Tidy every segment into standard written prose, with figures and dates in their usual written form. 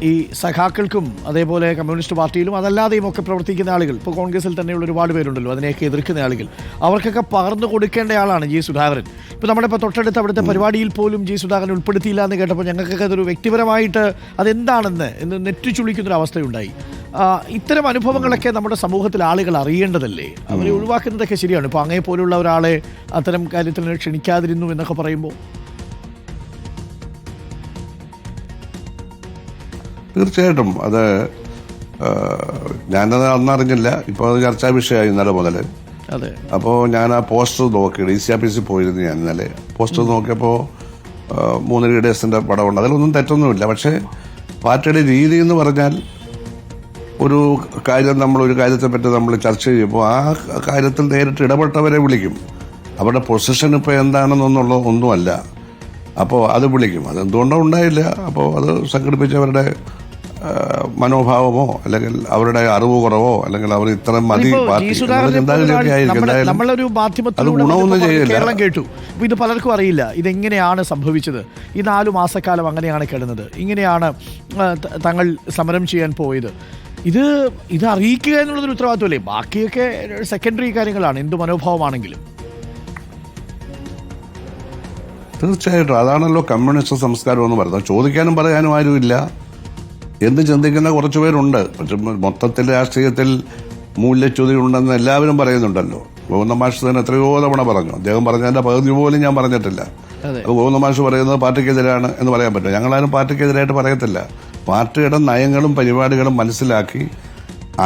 ഈ സഖാക്കൾക്കും അതേപോലെ കമ്മ്യൂണിസ്റ്റ് പാർട്ടിയിലും അതല്ലാതെയും ഒക്കെ പ്രവർത്തിക്കുന്ന ആളുകൾ, ഇപ്പോൾ കോൺഗ്രസിൽ തന്നെയുള്ള ഒരുപാട് പേരുണ്ടല്ലോ, അതിനെയൊക്കെ എതിർക്കുന്ന ആളുകൾ, അവർക്കൊക്കെ പകർന്നു കൊടുക്കേണ്ട ആളാണ് ജി സുധാകരൻ. ഇപ്പോൾ നമ്മുടെ തൊട്ടടുത്ത് അവിടുത്തെ പരിപാടിയിൽ പോലും ജി സുധാകരൻ ഉൾപ്പെടുത്തിയില്ല എന്ന് കേട്ടപ്പോൾ ഞങ്ങൾക്കൊക്കെ അതൊരു വ്യക്തിപരമായിട്ട് അതെന്താണെന്ന് നെറ്റിച്ചുളിക്കുന്നൊരവസ്ഥയുണ്ടായി. ഇത്തരം അനുഭവങ്ങളൊക്കെ നമ്മുടെ സമൂഹത്തിൽ ആളുകൾ അറിയേണ്ടതല്ലേ? അവരെ ഒഴിവാക്കുന്നതൊക്കെ ശരിയാണ്. ഇപ്പോൾ അങ്ങേ പോലുള്ള ഒരാളെ അത്തരം കാര്യത്തിൽ ക്ഷണിക്കാതിരുന്നു എന്നൊക്കെ പറയുമ്പോൾ തീർച്ചയായിട്ടും അത് ഞാനത് അന്നറിഞ്ഞില്ല. ഇപ്പോൾ അത് ചർച്ചാ വിഷയമായി ഇന്നലെ മുതൽ. അപ്പോൾ ഞാൻ ആ പോസ്റ്റർ നോക്കി DCRPC പോയിരുന്നു ഞാൻ ഇന്നലെ. പോസ്റ്റർ നോക്കിയപ്പോൾ 3 ലീഡേഴ്സിൻ്റെ പടമുണ്ട്. അതിലൊന്നും തെറ്റൊന്നുമില്ല. പക്ഷേ പാർട്ടിയുടെ രീതി എന്ന് പറഞ്ഞാൽ ഒരു കാര്യത്തെപ്പറ്റി നമ്മൾ ചർച്ച ചെയ്യുമ്പോൾ ആ കാര്യത്തിൽ നേരിട്ട് ഇടപെട്ടവരെ വിളിക്കും. അവരുടെ പൊസിഷൻ ഇപ്പോൾ എന്താണെന്നുള്ള ഒന്നുമല്ല. അപ്പോൾ അത് വിളിക്കും. അതെന്തുകൊണ്ടോ ഉണ്ടായില്ല. അപ്പോൾ അത് സംഘടിപ്പിച്ചവരുടെ മനോഭാവമോ അല്ലെങ്കിൽ അവരുടെ അറിവ് കുറവോ അല്ലെങ്കിൽ അവർ ഇത്രയും മതി നമ്മളൊരു മാധ്യമത്തിലൂടെ കേരളം കേട്ടു. അപ്പോൾ ഇത് പലർക്കും അറിയില്ല ഇതെങ്ങനെയാണ് സംഭവിച്ചത്. ഈ 4 മാസക്കാലം അങ്ങനെയാണ് കിടന്നത്, ഇങ്ങനെയാണ് തങ്ങൾ സമരം ചെയ്യാൻ പോയത്. ഇത് അറിയിക്കുക എന്നുള്ളതൊരു ഉത്തരവാദിത്വമല്ലേ? ബാക്കിയൊക്കെ സെക്കൻഡറി കാര്യങ്ങളാണ്, എന്ത് മനോഭാവമാണെങ്കിലും. തീർച്ചയായിട്ടും അതാണല്ലോ കമ്മ്യൂണിസ്റ്റ് സംസ്കാരം എന്ന് പറയുന്നത്. ചോദിക്കാനും പറയാനും ആരുമില്ല എന്ന് ചിന്തിക്കുന്ന കുറച്ചു പേരുണ്ട്. പക്ഷെ മൊത്തത്തിൽ രാഷ്ട്രീയത്തിൽ മൂല്യച്യുതി ഉണ്ടെന്ന് എല്ലാവരും പറയുന്നുണ്ടല്ലോ. ഗോവിന്ദ മാഷ് തന്നെ എത്രയോ തവണ പറഞ്ഞു. അദ്ദേഹം പറഞ്ഞതിന്റെ പകുതി പോലും ഞാൻ പറഞ്ഞിട്ടില്ല. ഗോവിന്ദ മാഷ് പറയുന്നത് പാർട്ടിക്കെതിരാണ് എന്ന് പറയാൻ പറ്റും. ഞങ്ങളാരും പാർട്ടിക്കെതിരായിട്ട് പറയത്തില്ല. പാർട്ടിയുടെ നയങ്ങളും പരിപാടികളും മനസ്സിലാക്കി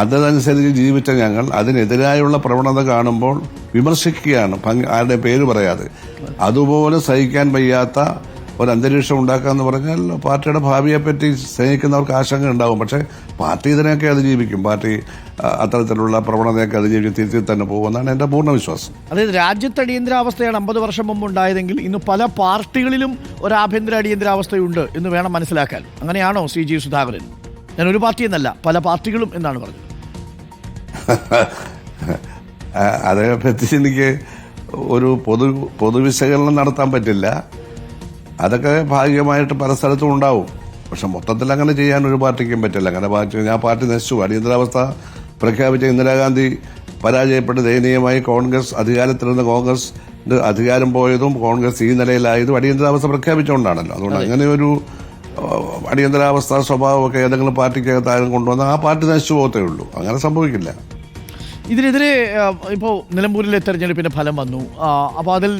അതനുസരിച്ച് ജീവിച്ച ഞങ്ങൾ അതിനെതിരായുള്ള പ്രവണത കാണുമ്പോൾ വിമർശിക്കുകയാണ്, ആരുടെ പേര് പറയാതെ. അതുപോലെ സഹിക്കാൻ വയ്യാത്ത ഒരു അന്തരീക്ഷം ഉണ്ടാക്കുക എന്ന് പറഞ്ഞാൽ പാർട്ടിയുടെ ഭാവിയെപ്പറ്റി സ്നേഹിക്കുന്നവർക്ക് ആശങ്ക ഉണ്ടാവും. പക്ഷേ പാർട്ടി ഇതിനെയൊക്കെ അതിജീവിക്കും. പാർട്ടി അത്തരത്തിലുള്ള പ്രവണതയൊക്കെ അതിജീവിച്ച് തിരിച്ചു തന്നെ പോകുമെന്നാണ് എൻ്റെ പൂർണ്ണ വിശ്വാസം. അതായത് രാജ്യത്ത് അടിയന്തരാവസ്ഥയാണ് 50 വർഷം മുമ്പ് ഉണ്ടായതെങ്കിൽ ഇന്ന് പല പാർട്ടികളിലും ഒരു ആഭ്യന്തര അടിയന്തരാവസ്ഥയുണ്ട് എന്ന് വേണം മനസ്സിലാക്കാൻ. അങ്ങനെയാണോ ശ്രീ ജി സുധാകരൻ? ഞാൻ ഒരു പാർട്ടി എന്നല്ല, പല പാർട്ടികളും എന്നാണ് പറഞ്ഞത്. അതേപ്പറ്റി എനിക്ക് ഒരു പൊതുവിശകലനം നടത്താൻ പറ്റില്ല. അതൊക്കെ ഭാഗികമായിട്ട് പല സ്ഥലത്തും ഉണ്ടാവും. പക്ഷെ മൊത്തത്തിൽ അങ്ങനെ ചെയ്യാൻ ഒരു പാർട്ടിക്കും പറ്റില്ല. അങ്ങനെ പാർട്ടി നശിച്ചു. അടിയന്തരാവസ്ഥ പ്രഖ്യാപിച്ച ഇന്ദിരാഗാന്ധി പരാജയപ്പെട്ട് ദയനീയമായി കോൺഗ്രസ് അധികാരത്തിലിരുന്ന കോൺഗ്രസ് അധികാരം പോയതും കോൺഗ്രസ് ഈ നിലയിലായതും അടിയന്തരാവസ്ഥ പ്രഖ്യാപിച്ചുകൊണ്ടാണല്ലോ. അതുകൊണ്ട് അങ്ങനെ ഒരു അടിയന്തരാവസ്ഥ സ്വഭാവമൊക്കെ ഏതെങ്കിലും പാർട്ടിക്കകത്താരും കൊണ്ടുവന്നാൽ ആ പാർട്ടി നശിച്ചു പോകത്തേ ഉള്ളൂ. അങ്ങനെ സംഭവിക്കില്ല. ഇതിനെതിരെ ഇപ്പോൾ നിലമ്പൂരിലെ തെരഞ്ഞെടുപ്പിൻ്റെ ഫലം വന്നു. അപ്പോൾ അതിൽ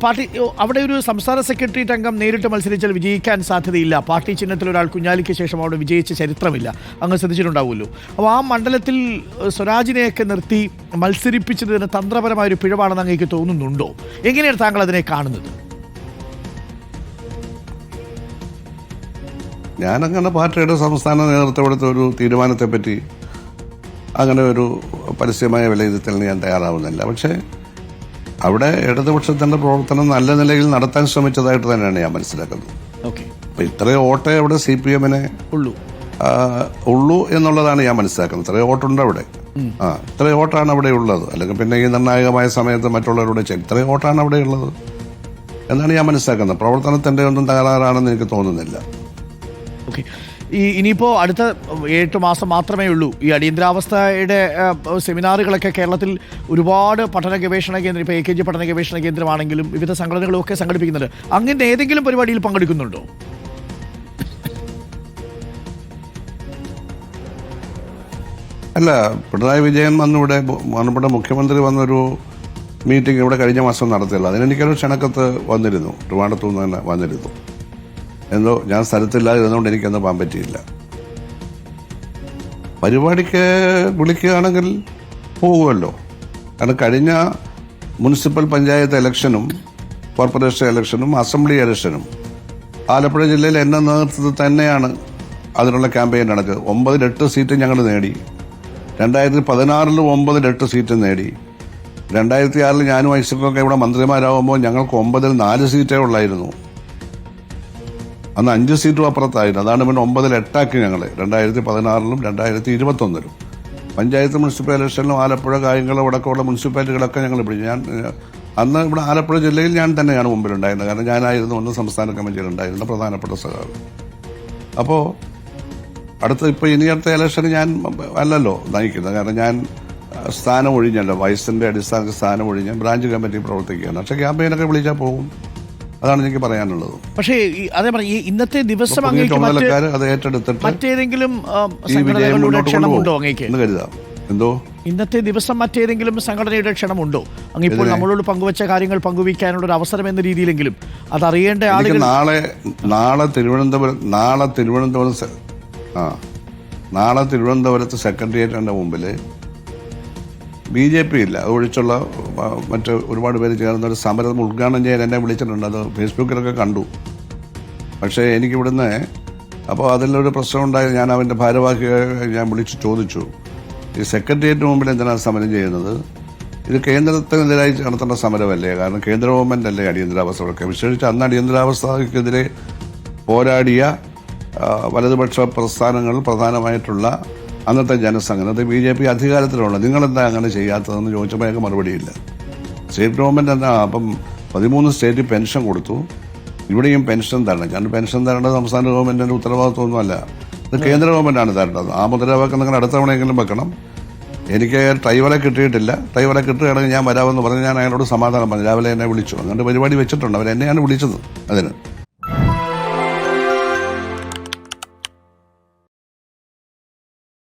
പാർട്ടി അവിടെ ഒരു സംസ്ഥാന സെക്രട്ടേറിയറ്റ് അംഗം നേരിട്ട് മത്സരിച്ചാൽ വിജയിക്കാൻ സാധ്യതയില്ല. പാർട്ടി ചിഹ്നത്തിൽ ഒരാൾ കുഞ്ഞാലിക്ക് ശേഷം അവിടെ വിജയിച്ച ചരിത്രമില്ല. അങ്ങ് ശ്രദ്ധിച്ചിട്ടുണ്ടാവുമല്ലോ. അപ്പോൾ ആ മണ്ഡലത്തിൽ സ്വരാജിനെയൊക്കെ നിർത്തി മത്സരിപ്പിച്ചതിന് തന്ത്രപരമായൊരു പിഴവാണെന്ന് അങ്ങേക്ക് തോന്നുന്നുണ്ടോ? എങ്ങനെയാണ് താങ്കൾ അതിനെ കാണുന്നത്? ഞാനങ്ങനെ പാർട്ടിയുടെ സംസ്ഥാന നേതൃത്വം എടുത്ത ഒരു തീരുമാനത്തെപ്പറ്റി അങ്ങനെ ഒരു പരസ്യമായ വിലയിരുത്തലിന് ഞാൻ തയ്യാറാവുന്നില്ല. പക്ഷേ അവിടെ ഇടതുപക്ഷത്തിൻ്റെ പ്രവർത്തനം നല്ല നിലയിൽ നടത്താൻ ശ്രമിച്ചതായിട്ട് തന്നെയാണ് ഞാൻ മനസ്സിലാക്കുന്നത്. അപ്പം ഇത്രയും വോട്ടേ അവിടെ CPM-നെ ഉള്ളൂ എന്നുള്ളതാണ് ഞാൻ മനസ്സിലാക്കുന്നത്. ഇത്രയും വോട്ടുണ്ട് അവിടെ. ഇത്രയും വോട്ടാണ് അവിടെ ഉള്ളത്. അല്ലെങ്കിൽ പിന്നെ ഈ നിർണായകമായ സമയത്ത് മറ്റുള്ളവരുടെ ഇത്രയും വോട്ടാണ് അവിടെ ഉള്ളത് എന്നാണ് ഞാൻ മനസ്സിലാക്കുന്നത്. പ്രവർത്തനത്തിൻ്റെ ഒന്നും തകരാറാണെന്ന് എനിക്ക് തോന്നുന്നില്ല. ഇനിയിപ്പോൾ അടുത്ത 8 മാസം മാത്രമേ ഉള്ളൂ. ഈ അടിയന്തരാവസ്ഥയുടെ സെമിനാറുകളൊക്കെ കേരളത്തിൽ ഒരുപാട് പഠന ഗവേഷണ കേന്ദ്രം, ഇപ്പോൾ AKG പഠന ഗവേഷണ കേന്ദ്രമാണെങ്കിലും വിവിധ സംഘടനകളും ഒക്കെ സംഘടിപ്പിക്കുന്നുണ്ട്. അങ്ങനെ ഏതെങ്കിലും പരിപാടിയിൽ പങ്കെടുക്കുന്നുണ്ടോ? അല്ല, പിണറായി വിജയൻ നമ്മുടെ മുഖ്യമന്ത്രി വന്നൊരു മീറ്റിംഗ് ഇവിടെ കഴിഞ്ഞ മാസം നടത്തിയല്ലോ. അതിനെനിക്കൊരു ക്ഷണക്കത്ത് വന്നിരുന്നു. ട്രിവാൻഡ്രത്തു നിന്ന് തന്നെ വന്നിരുന്നു. എന്തോ ഞാൻ സ്ഥലത്തില്ലാതിരുന്നുകൊണ്ട് എനിക്കൊന്നും പോകാൻ പറ്റിയില്ല. പരിപാടിക്ക് വിളിക്കുകയാണെങ്കിൽ പോകുമല്ലോ. കാരണം കഴിഞ്ഞ മുനിസിപ്പൽ പഞ്ചായത്ത് ഇലക്ഷനും കോർപ്പറേഷൻ ഇലക്ഷനും അസംബ്ലി ഇലക്ഷനും ആലപ്പുഴ ജില്ലയിൽ എന്നെ നേതൃത്വത്തിൽ തന്നെയാണ് അതിനുള്ള ക്യാമ്പയിൻ നടക്കുക. 9-8 സീറ്റ് ഞങ്ങൾ നേടി. 2016 9-8 സീറ്റ് നേടി. 2006 ഞാനും ഐശ്വര്യമൊക്കെ ഇവിടെ മന്ത്രിമാരാകുമ്പോൾ ഞങ്ങൾക്ക് 9-4 സീറ്റേ ഉള്ളായിരുന്നു. അന്ന് 5 സീറ്റും അപ്പുറത്തായിരുന്നു. അതാണ് പിന്നെ 9-8 ഞങ്ങൾ 2016 2021 പഞ്ചായത്ത് മുനിസിപ്പൽ ഇലക്ഷനിലും ആലപ്പുഴ കായംകുളം അടക്കമുള്ള മുനിസിപ്പാലിറ്റികളൊക്കെ ഞങ്ങൾ പിടിച്ചു. അന്ന് ഇവിടെ ആലപ്പുഴ ജില്ലയിൽ ഞാൻ തന്നെയാണ് മുമ്പിലുണ്ടായിരുന്നത്. കാരണം ഞാനായിരുന്നു അന്ന് സംസ്ഥാന കമ്മിറ്റിയിലുണ്ടായിരുന്ന പ്രധാനപ്പെട്ട സഖാവ്. അപ്പോൾ ഇനി അടുത്ത ഇലക്ഷന് ഞാൻ അല്ലല്ലോ നയിക്കുന്നത്. കാരണം ഞാൻ സ്ഥാനം ഒഴിഞ്ഞല്ലോ, വയസ്സിന്റെ അടിസ്ഥാനത്തിൽ സ്ഥാനം ഒഴിഞ്ഞ് ബ്രാഞ്ച് കമ്മിറ്റി പ്രവർത്തിക്കുകയാണ്. പക്ഷെ ക്യാമ്പയിനൊക്കെ വിളിച്ചാൽ പോകും. അതാണ് എനിക്ക് പറയാനുള്ളത്. പക്ഷേ അതേ പറഞ്ഞ ഇന്നത്തെ ദിവസം ചുമതലക്കാർ അത് ഏറ്റെടുത്തിട്ട് മറ്റേതെങ്കിലും ഈ വിജയം മുന്നോട്ട് കൊണ്ടുപോകും അങ്ങേക്ക് കരുതാം. എന്തോ ഇന്നത്തെ ദിവസം മറ്റേതെങ്കിലും സംഘടനയുടെ ക്ഷണമുണ്ടോ അങ്ങിപ്പോൾ നമ്മളോട് പങ്കുവച്ച കാര്യങ്ങൾ പങ്കുവയ്ക്കാനുള്ള ഒരു അവസരം എന്ന രീതിയിലെങ്കിലും അതറിയേണ്ട ആളുകൾ നാളെ തിരുവനന്തപുരത്ത് സെക്രട്ടേറിയറ്റിന്റെ മുമ്പിൽ BJP ഇല്ല, അത് ഒഴിച്ചുള്ള മറ്റ് ഒരുപാട് പേര് ചേർന്ന ഒരു സമരം ഉദ്ഘാടനം ചെയ്യാൻ എന്നെ വിളിച്ചിട്ടുണ്ട്. അത് ഫേസ്ബുക്കിലൊക്കെ കണ്ടു. പക്ഷേ എനിക്കിവിടുന്ന് അപ്പോൾ അതിലൊരു പ്രശ്നം ഉണ്ടായി. ഞാൻ അവൻ്റെ ഭാരവാഹിയെ ഞാൻ വിളിച്ച് ചോദിച്ചു, ഈ സെക്രട്ടേറിയറ്റിന് മുമ്പിൽ എന്തിനാണ് സമരം ചെയ്യുന്നത്? ഇത് കേന്ദ്രത്തിനെതിരായി നടത്തേണ്ട സമരമല്ലേ? കാരണം കേന്ദ്ര ഗവൺമെന്റ് അല്ലേ അടിയന്തരാവസ്ഥയൊക്കെ, വിശേഷിച്ച് അന്ന് അടിയന്തരാവസ്ഥക്കെതിരെ പോരാടിയ വലതുപക്ഷ പ്രസ്ഥാനങ്ങൾ പ്രധാനമായിട്ടുള്ള അന്നത്തെ ജനസംഘം, അത് BJP അധികാരത്തിലുള്ള, നിങ്ങളെന്താ അങ്ങനെ ചെയ്യാത്തതെന്ന് ചോദിച്ചപ്പോൾ അയാൾക്ക് മറുപടിയില്ല. സ്റ്റേറ്റ് ഗവൺമെന്റ് എന്നാ അപ്പം 13 സ്റ്റേറ്റ് പെൻഷൻ കൊടുത്തു, ഇവിടെയും പെൻഷൻ തരണം. കാരണം പെൻഷൻ തരേണ്ടത് സംസ്ഥാന ഗവൺമെന്റിന്റെ ഉത്തരവാദിത്വമൊന്നുമല്ല, ഇത് കേന്ദ്ര ഗവൺമെന്റാണ് തരേണ്ടത്. ആ മുദ്രാവാക്യം നിങ്ങൾ അടുത്ത തവണയെങ്കിലും വെക്കണം. എനിക്ക് ഡ്രൈവറെ കിട്ടിയിട്ടില്ല, ഡ്രൈവറെ കിട്ടുകയാണെങ്കിൽ ഞാൻ വരാമെന്ന് പറഞ്ഞ് ഞാൻ അയാളോട് സമാധാനം പറഞ്ഞു. രാവിലെ എന്നെ വിളിച്ചു, അങ്ങോട്ട് പരിപാടി വെച്ചിട്ടുണ്ട്. അവരെന്നെയാണ് വിളിച്ചത് അതിന്.